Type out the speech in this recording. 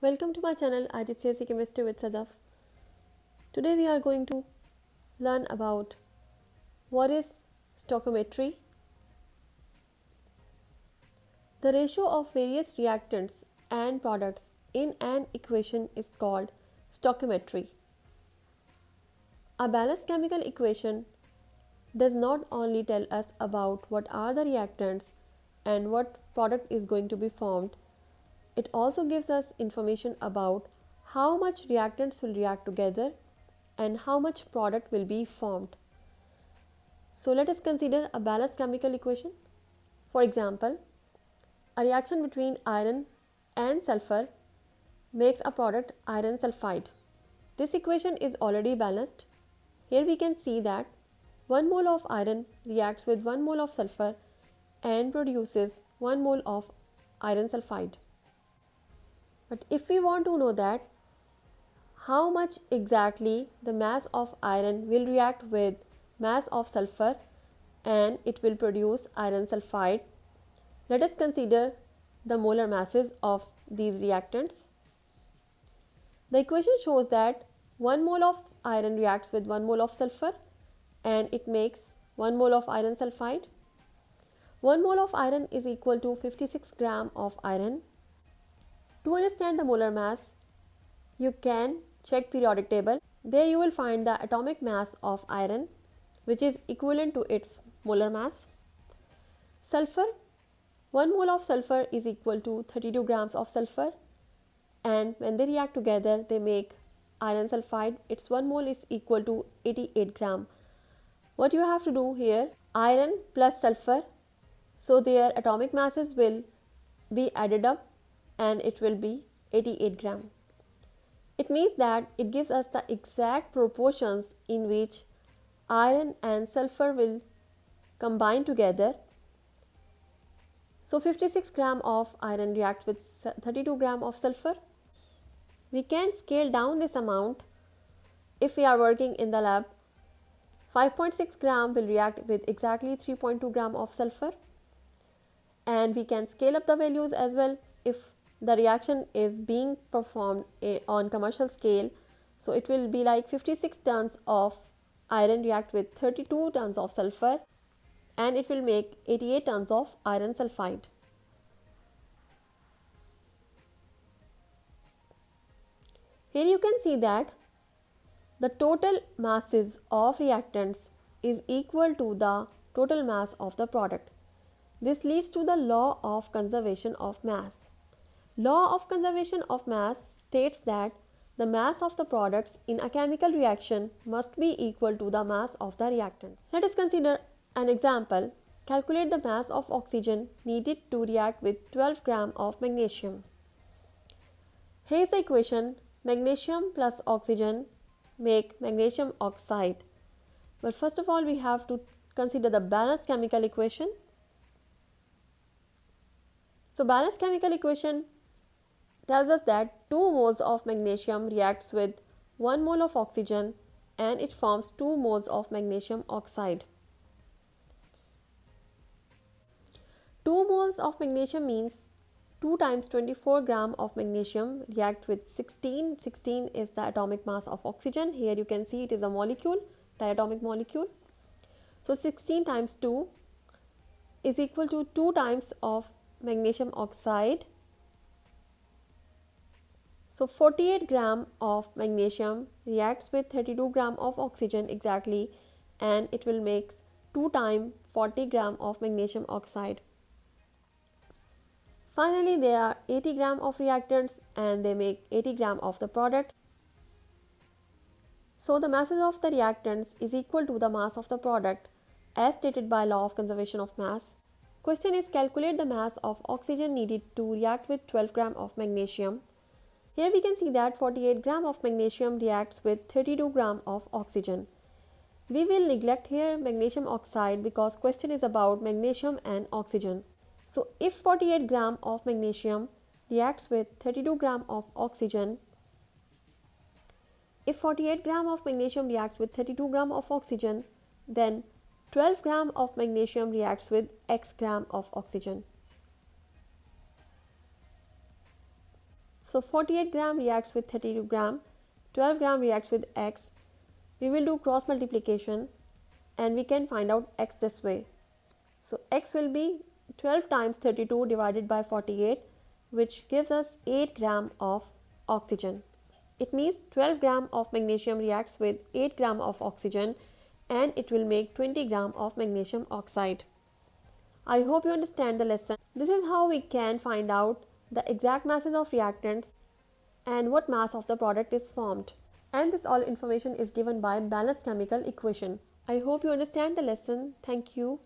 Welcome to my channel IGCSE Chemistry with Sadaf. Today we are going to learn about what is stoichiometry. The ratio of various reactants and products in an equation is called stoichiometry. A balanced chemical equation does not only tell us about what are the reactants and what product is going to be formed, it also gives us information about how much reactants will react together and how much product will be formed. So let us consider a balanced chemical equation. For example, a reaction between iron and sulfur makes a product iron sulfide. This equation is already balanced. Here we can see that 1 mole of iron reacts with 1 mole of sulfur and produces 1 mole of iron sulfide. But if we want to know that how much exactly the mass of iron will react with mass of sulfur and it will produce iron sulfide, let us consider the molar masses of these reactants. The equation shows that 1 mole of iron reacts with 1 mole of sulfur and it makes 1 mole of iron sulfide. 1 mole of iron is equal to 56 gram of iron. To understand the molar mass, you can check periodic table. There you will find the atomic mass of iron, which is equivalent to its molar mass. Sulfur, 1 mole of sulfur is equal to 32 grams of sulfur, and when they react together they make iron sulfide. Its 1 mole is equal to 88 gram. What you have to do here, iron plus sulfur, so their atomic masses will be added up and it will be 88 gram. It means that it gives us the exact proportions in which iron and sulfur will combine together. So 56 gram of iron reacts with 32 gram of sulfur. We can scale down this amount if we are working in the lab. 5.6 gram will react with exactly 3.2 gram of sulfur, and we can scale up the values as well if the reaction is being performed on commercial scale. So it will be like 56 tons of iron react with 32 tons of sulfur and it will make 88 tons of iron sulfide. Here you can see that the total masses of reactants is equal to the total mass of the product. This leads to the law of conservation of mass. Law of conservation of mass states that the mass of the products in a chemical reaction must be equal to the mass of the reactants. Let us consider an example. Calculate the mass of oxygen needed to react with 12 gram of magnesium. Here is the equation: magnesium plus oxygen make magnesium oxide. But first of all we have to consider the balanced chemical equation. So balanced chemical equation tells us that 2 moles of magnesium reacts with 1 mole of oxygen and it forms 2 moles of magnesium oxide. 2 moles of magnesium means 2 times 24 gram of magnesium react with 16. 16 is the atomic mass of oxygen. Here you can see it is a molecule, diatomic molecule. So 16 times 2 is equal to 2 times of magnesium oxide. So 48 gram of magnesium reacts with 32 gram of oxygen exactly, and it will make 2 times 40 gram of magnesium oxide. Finally, there are 80 gram of reactants and they make 80 gram of the product. So the masses of the reactants is equal to the mass of the product as stated by law of conservation of mass. Question is, calculate the mass of oxygen needed to react with 12 gram of magnesium. Here we can see that 48 gram of magnesium reacts with 32 gram of oxygen. We will neglect here magnesium oxide because question is about magnesium and oxygen. So if 48 gram of magnesium reacts with 32 gram of oxygen, if 48 gram of magnesium reacts with 32 gram of oxygen, then 12 gram of magnesium reacts with X gram of oxygen. So 48 gram reacts with 32 gram, 12 gram reacts with X. We will do cross multiplication and we can find out X this way. So X will be 12 times 32 divided by 48, which gives us 8 gram of oxygen. It means 12 gram of magnesium reacts with 8 gram of oxygen and it will make 20 gram of magnesium oxide. I hope you understand the lesson. This is how we can find out the exact masses of reactants and what mass of the product is formed. And this all information is given by balanced chemical equation. I hope you understand the lesson. Thank you.